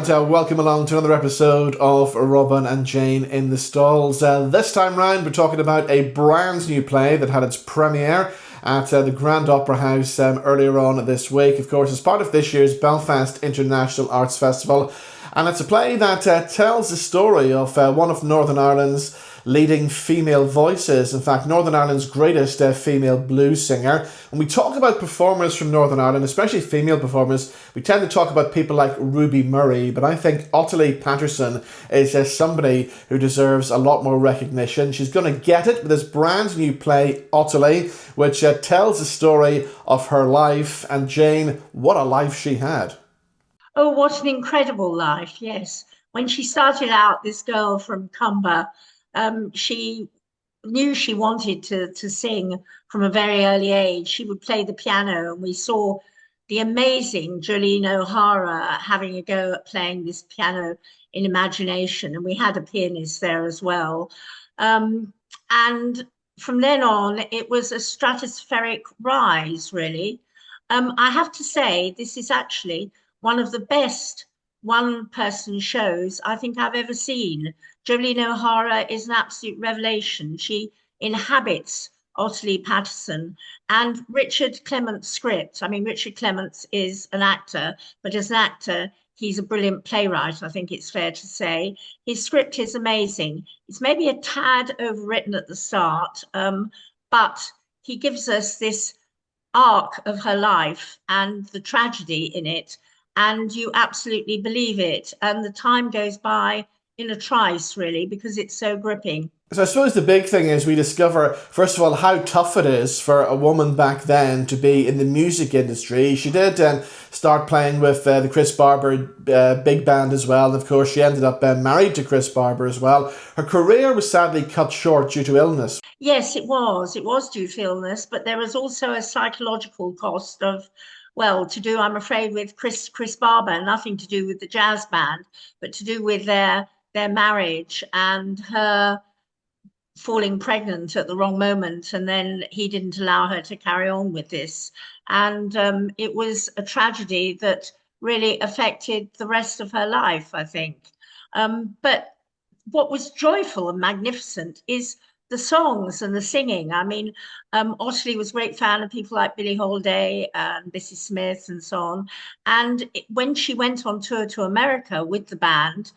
and welcome along to another episode of Robin and Jane in the Stalls. This time round, we're talking about a brand new play that had its premiere at the Grand Opera House earlier on this week, of course, as part of this year's Belfast International Arts Festival. And it's a play that tells the story of one of Northern Ireland's leading female voices. In fact, Northern Ireland's greatest female blues singer. When we talk about performers from Northern Ireland, especially female performers, we tend to talk about people like Ruby Murray, but I think Ottilie Patterson is somebody who deserves a lot more recognition. She's going to get it with this brand new play, Ottilie, which tells the story of her life. And Jane, what a life she had. Oh, what an incredible life, yes. When she started out, this girl from Cumber, she knew she wanted to sing from a very early age. She would play the piano, and we saw the amazing Jolene O'Hara having a go at playing this piano in imagination, and we had a pianist there as well. And from then on, it was a stratospheric rise, really. I have to say, this is actually one of the best one-person shows I think I've ever seen. Jolene O'Hara is an absolute revelation. She inhabits Ottilie Patterson and Richard Clements' script. I mean, Richard Clements is an actor, but as an actor, he's a brilliant playwright, I think it's fair to say. His script is amazing. It's maybe a tad overwritten at the start, but he gives us this arc of her life and the tragedy in it, and you absolutely believe it. And the time goes by in a trice, really, because it's so gripping. So I suppose the big thing is we discover, first of all, how tough it is for a woman back then to be in the music industry. She did start playing with the Chris Barber big band as well. And of course, she ended up married to Chris Barber as well. Her career was sadly cut short due to illness. Yes, it was. It was due to illness, but there was also a psychological cost of, well, to do, I'm afraid, with Chris Barber, nothing to do with the jazz band, but to do with their marriage and her falling pregnant at the wrong moment, and then he didn't allow her to carry on with this. And it was a tragedy that really affected the rest of her life, I think. But what was joyful and magnificent is the songs and the singing. I mean, Ottilie was a great fan of people like Billie Holiday and Bessie Smith and so on. And when she went on tour to America with the band,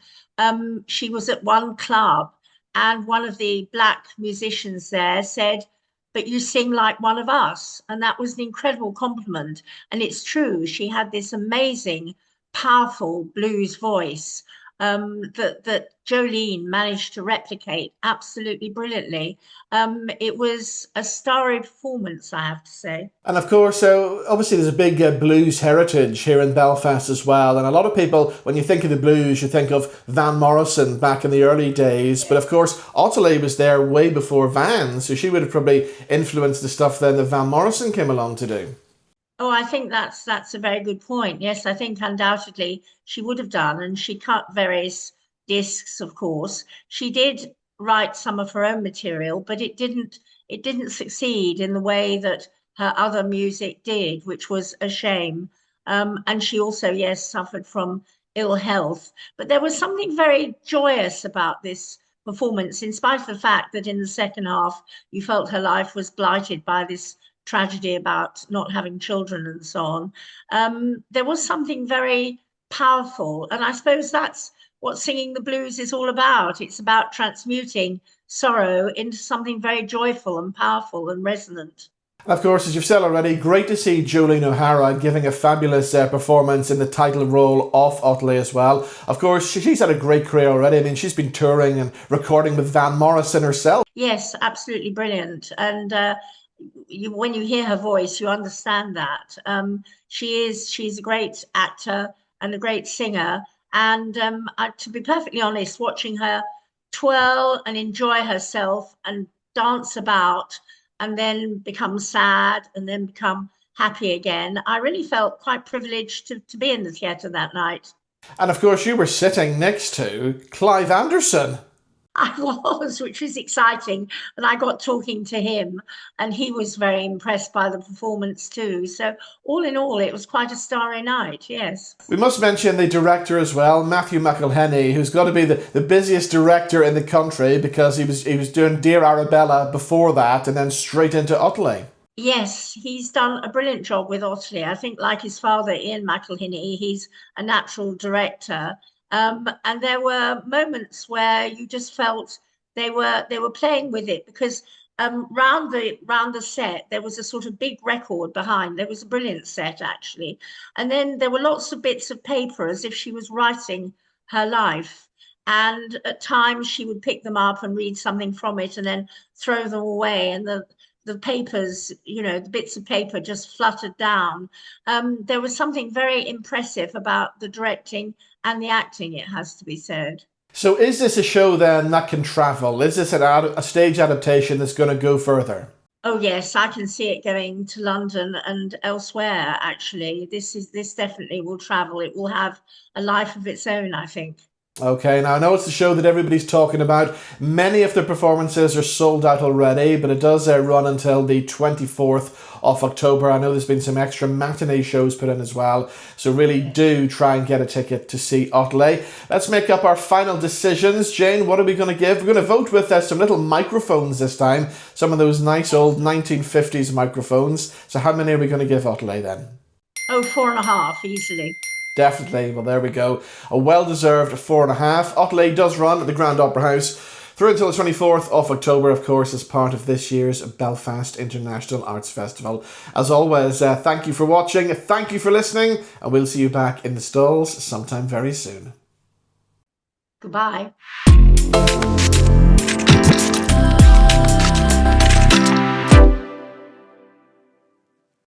she was at one club, and one of the black musicians there said, "But you sing like one of us." And that was an incredible compliment. And it's true, she had this amazing, powerful blues voice that Jolene managed to replicate absolutely brilliantly. It was a starry performance, I have to say. And of course, obviously there's a big blues heritage here in Belfast as well. And a lot of people, when you think of the blues, you think of Van Morrison back in the early days. But of course, Ottilie was there way before Van, so she would have probably influenced the stuff then that Van Morrison came along to do. Oh, I think that's a very good point. Yes, I think undoubtedly she would have done, and she cut various discs, of course. She did write some of her own material, but it didn't succeed in the way that her other music did, which was a shame. And she also, yes, suffered from ill health. But there was something very joyous about this performance, in spite of the fact that in the second half you felt her life was blighted by this tragedy about not having children and so on. There was something very powerful, and I suppose that's what singing the blues is all about. It's about transmuting sorrow into something very joyful and powerful and resonant. And of course, as you've said already, great to see Jolene O'Hara giving a fabulous performance in the title role of Ottilie as well. Of course, she's had a great career already. I mean, she's been touring and recording with Van Morrison herself. Yes, absolutely brilliant. And when you hear her voice, you understand that. She's a great actor and a great singer. And to be perfectly honest, watching her twirl and enjoy herself and dance about and then become sad and then become happy again, I really felt quite privileged to be in the theatre that night. And of course, you were sitting next to Clive Anderson. I was, which was exciting. And I got talking to him, and he was very impressed by the performance too. So, all in all, it was quite a starry night, yes. We must mention the director as well, Matthew McElhinney, who's got to be the busiest director in the country because he was doing Dear Arabella before that and then straight into Ottilie. Yes, he's done a brilliant job with Ottilie. I think, like his father, Ian McElhinney, he's a natural director. And there were moments where you just felt they were playing with it because round the set there was a sort of big record behind. There was a brilliant set actually, and then there were lots of bits of paper as if she was writing her life. And at times she would pick them up and read something from it and then throw them away. And the papers, the bits of paper just fluttered down. There was something very impressive about the directing and the acting, it has to be said. So is this a show then that can travel? Is this a stage adaptation that's going to go further? Oh yes, I can see it going to London and elsewhere, actually. This definitely will travel. It will have a life of its own, I think. Okay, now I know it's the show that everybody's talking about. Many of the performances are sold out already, but it does run until the 24th of October. I know there's been some extra matinee shows put in as well, so really do try and get a ticket to see Ottilie. Let's make up our final decisions. Jane, what are we going to give? We're going to vote with some little microphones this time, some of those nice old 1950s microphones. So how many are we going to give Ottilie then? Oh, 4.5, easily. Definitely. Well, there we go. A well-deserved 4.5. Ottilie does run at the Grand Opera House through until the 24th of October, of course, as part of this year's Belfast International Arts Festival. As always, thank you for watching, thank you for listening, and we'll see you back in the stalls sometime very soon. Goodbye.